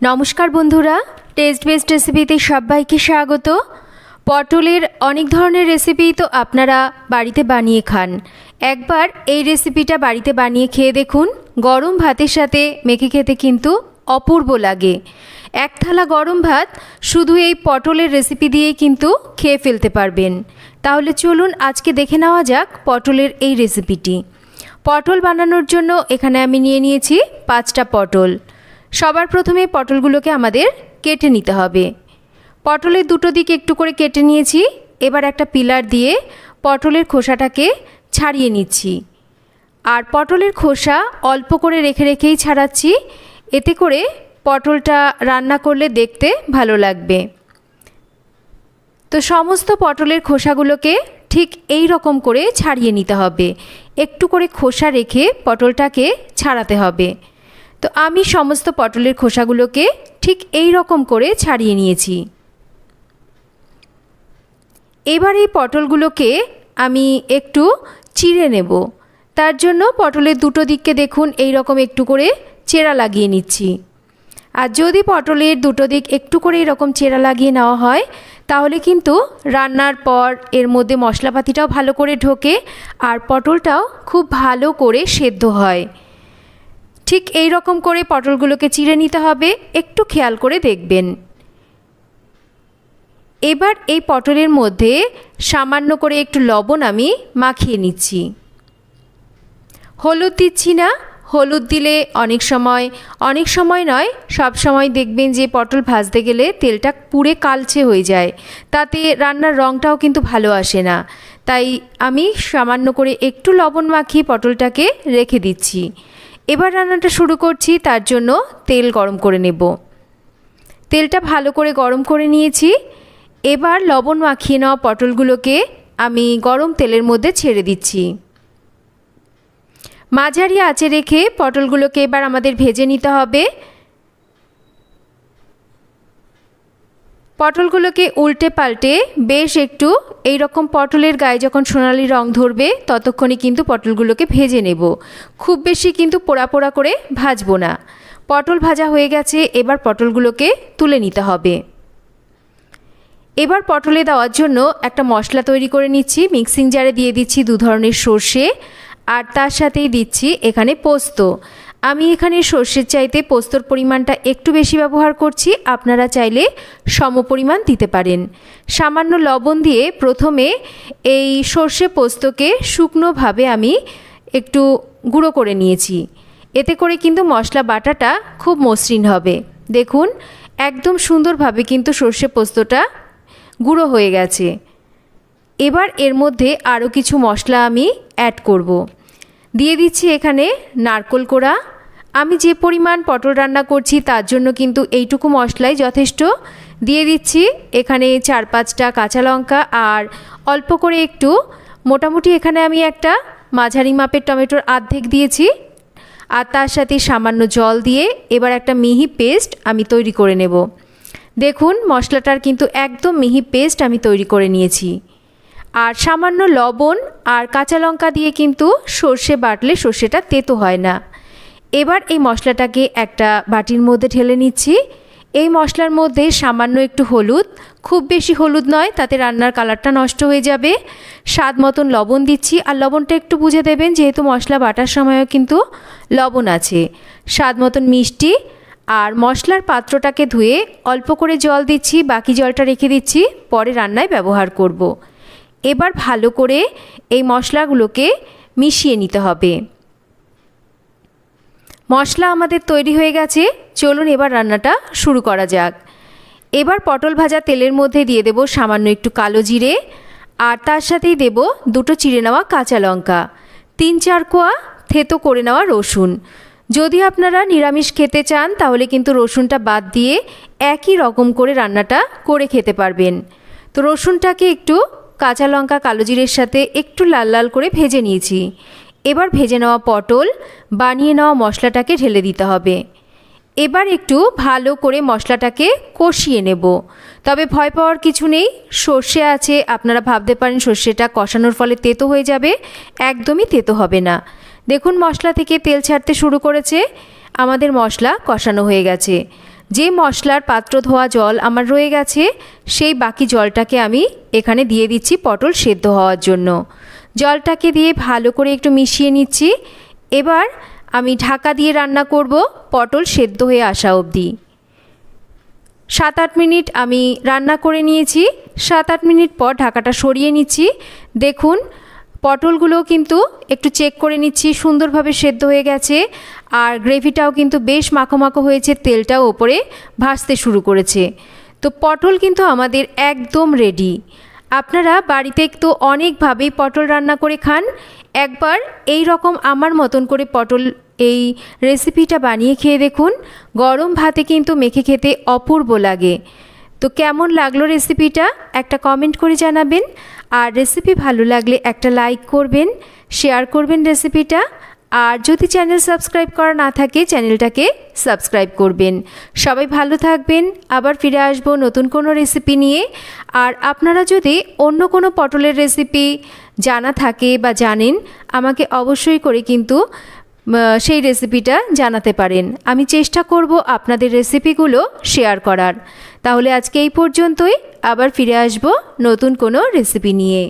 নমস্কার বন্ধুরা, test best রেসিপিতে সবাইকে স্বাগত। পটলের অনেক ধরনের রেসিপি তো আপনারা বাড়িতে বানিয়ে খান। একবার এই রেসিপিটা বাড়িতে বানিয়ে খেয়ে দেখুন। গরম ভাতের সাথে মেখে খেতে কিন্তু অপূর্ব লাগে। এক থালা গরম ভাত শুধু এই পটলের রেসিপি দিয়েই কিন্তু খেয়ে ফেলতে পারবেন। তাহলে চলুন আজকে দেখে নেওয়া যাক পটলের এই রেসিপিটি। পটল বানানোর জন্য এখানে আমি নিয়ে নিয়েছি 5টা পটল। সবার প্রথমে পটলগুলোকে আমাদের কেটে নিতে হবে। পটলের দুটো দিক একটু করে কেটে নিয়েছি। এবার একটা পিলার দিয়ে পটলের খোসাটাকে ছাড়িয়ে নিচ্ছি। আর পটলের খোসা অল্প করে রেখেই ছাড়াচ্ছি, এতে করে পটলটা রান্না করলে দেখতে ভালো লাগবে। তো সমস্ত পটলের খোসাগুলোকে ঠিক এই রকম করে ছাড়িয়ে নিতে হবে। একটু করে খোসা রেখে পটলটাকে ছাড়াতে হবে। তো আমি সমস্ত পটলের খোসাগুলোকে ঠিক এই রকম করে ছাড়িয়ে নিয়েছি। এবার এই পটলগুলোকে আমি একটু চিড়ে নেব। তার জন্য পটলের দুটো দিককে দেখুন এই রকম একটু করে চেরা লাগিয়ে নিচ্ছি। আর যদি পটলের দুটো দিক একটু করে এরকম চেরা লাগিয়ে নেওয়া হয় তাহলে কিন্তু রান্নার পর এর মধ্যে মশলাপাতিটাও ভালো করে ঢোকে আর পটলটাও খুব ভালো করে সেদ্ধ হয়। ঠিক এই রকম করে পটলগুলোকে চিড়ে নিতে হবে, একটু খেয়াল করে দেখবেন। এবার এই পটলের মধ্যে সামান্য করে একটু লবণ আমি মাখিয়ে নিচ্ছি। হলুদ দিচ্ছি না। হলুদ দিলে অনেক সময় নয়, সব সময় দেখবেন যে পটল ভাজতে গেলে তেলটা পুড়ে কালচে হয়ে যায়, তাতে রান্নার রঙটাও কিন্তু ভালো আসে না। তাই আমি সামান্য করে একটু লবণ মাখিয়ে পটলটাকে রেখে দিচ্ছি। এবার রান্নাটা শুরু করছি। তার জন্য তেল গরম করে নেব। তেলটা ভালো করে গরম করে নিয়েছি। এবার লবণ মাখিয়ে নেওয়া পটলগুলোকে আমি গরম তেলের মধ্যে ছেড়ে দিচ্ছি। মাঝারি আঁচে রেখে পটলগুলোকে এবার আমাদের ভেজে নিতে হবে। পটলগুলোকে উল্টে পাল্টে বেশ একটু এই রকম পটলের গায়ে যখন সোনালি রং ধরবে ততক্ষণই কিন্তু পটলগুলোকে ভেজে নেব। খুব বেশি কিন্তু পোড়া পোড়া করে ভাজবো না। পটল ভাজা হয়ে গেছে, এবার পটলগুলোকে তুলে নিতে হবে। এবার পটলে দেওয়ার জন্য একটা মশলা তৈরি করে নিচ্ছি। মিক্সিং জারে দিয়ে দিচ্ছি 2 ধরনের সর্ষে আর তার সাথেই দিচ্ছি এখানে পোস্ত। আমি এখানে সর্ষের চাইতে পোস্তর পরিমাণটা একটু বেশি ব্যবহার করছি, আপনারা চাইলে সমপরিমাণ দিতে পারেন। সামান্য লবণ দিয়ে প্রথমে এই সর্ষে পোস্তকে শুকনোভাবে আমি একটু গুঁড়ো করে নিয়েছি। এতে করে কিন্তু মশলা বাটাটা খুব মসৃণ হবে। দেখুন একদম সুন্দরভাবে কিন্তু সর্ষে পোস্তটা গুঁড়ো হয়ে গেছে। এবার এর মধ্যে আরও কিছু মশলা আমি অ্যাড করব। দিয়ে দিচ্ছি এখানে নারকেল কোড়া। আমি যে পরিমাণ পটল রান্না করছি তার জন্য কিন্তু এইটুকু মশলাই যথেষ্ট। দিয়ে দিচ্ছি এখানে 4-5টা কাঁচা লঙ্কা আর অল্প করে একটু মোটামুটি এখানে আমি একটা মাঝারি মাপের টমেটোর অর্ধেক দিয়েছি। আর তার সাথে সামান্য জল দিয়ে এবার একটা মিহি পেস্ট আমি তৈরি করে নেব। দেখুন মশলাটার কিন্তু একদম মিহি পেস্ট আমি তৈরি করে নিয়েছি। আর সামান্য লবণ আর কাঁচা লঙ্কা দিয়ে কিন্তু সর্ষে বাটলে সর্ষেটা তেতো হয় না। এবার এই মশলাটাকে একটা বাটির মধ্যে ঢেলে নিচ্ছি। এই মশলার মধ্যে সামান্য একটু হলুদ, খুব বেশি হলুদ নয়, তাতে রান্নার কালারটা নষ্ট হয়ে যাবে। স্বাদ মতন লবণ দিচ্ছি, আর লবণটা একটু বুঝে দেবেন যেহেতু মশলা বাটার সময়ও কিন্তু লবণ আছে। স্বাদ মতন মিষ্টি আর মশলার পাত্রটাকে ধুয়ে অল্প করে জল দিচ্ছি, বাকি জলটা রেখে দিচ্ছি, পরে রান্নায় ব্যবহার করব। এবার ভালো করে এই মশলাগুলোকে মিশিয়ে নিতে হবে। মশলা আমাদের তৈরি হয়ে গেছে, চলুন এবার রান্নাটা শুরু করা যাক। এবার পটল ভাজা তেলের মধ্যে দিয়ে দেব সামান্য একটু কালো জিরে আর তার সাথেই দেব 2টো চিড়ে নেওয়া কাঁচা লঙ্কা, 3-4 কোয়া থেতো করে নেওয়া রসুন। যদি আপনারা নিরামিষ খেতে চান তাহলে কিন্তু রসুনটা বাদ দিয়ে একই রকম করে রান্নাটা করে খেতে পারবেন। তো রসুনটাকে একটু কাঁচা লঙ্কা কালো জিরের সাথে একটু লাল লাল করে ভেজে নিয়েছি। এবার ভেজে নেওয়া পটল বানিয়ে নেওয়া মশলাটাকে ঢেলে দিতে হবে। এবার একটু ভালো করে মশলাটাকে কষিয়ে নেব। তবে ভয় পাওয়ার কিছু নেই, সর্ষে আছে, আপনারা ভাবতে পারেন সর্ষেটা কষানোর ফলে তেতো হয়ে যাবে, একদমই তেতো হবে না। দেখুন মশলা থেকে তেল ছাড়তে শুরু করেছে, আমাদের মশলা কষানো হয়ে গেছে। যে মশলার পাত্র ধোয়া জল আমার রয়ে গেছে সেই বাকি জলটাকে আমি এখানে দিয়ে দিচ্ছি পটল সেদ্ধ হওয়ার জন্য। জলটাকে দিয়ে ভালো করে একটু মিশিয়ে নিচ্ছি। এবার আমি ঢাকা দিয়ে রান্না করব পটল সেদ্ধ হয়ে আসা অবধি। 7-8 মিনিট আমি রান্না করে নিয়েছি। 7-8 মিনিট পর ঢাকাটা সরিয়ে নিচ্ছি। দেখুন পটলগুলো কিন্তু একটু চেক করে নিচ্ছি, সুন্দরভাবে সেদ্ধ হয়ে গেছে আর গ্রেভিটাও কিন্তু বেশ মাখো মাখো হয়েছে, তেলটাও ওপরে ভাসতে শুরু করেছে। তো পটল কিন্তু আমাদের একদম রেডি। আপনারা বাড়িতে একটু অনেকভাবেই পটল রান্না করে খান। একবার এই রকম আমার মতন করে পটল এই রেসিপিটা বানিয়ে খেয়ে দেখুন। গরম ভাতে কিন্তু মেখে খেতে অপূর্ব লাগে। তো কেমন লাগলো রেসিপিটা একটা কমেন্ট করে জানাবেন। আর রেসিপি ভালো লাগলে একটা লাইক করবেন, শেয়ার করবেন রেসিপিটা। আর যদি চ্যানেল সাবস্ক্রাইব করা না থাকে চ্যানেলটাকে সাবস্ক্রাইব করবেন। সবাই ভালো থাকবেন। আবার ফিরে আসবো নতুন কোনো রেসিপি নিয়ে। আর আপনারা যদি অন্য কোনো পটলের রেসিপি জানা থাকে বা জানেন আমাকে অবশ্যই করে কিন্তু সেই রেসিপিটা জানাতে পারেন। আমি চেষ্টা করব আপনাদের রেসিপিগুলো শেয়ার করার। তাহলে আজকে এই পর্যন্তই। আবার ফিরে আসবো নতুন কোনো রেসিপি নিয়ে।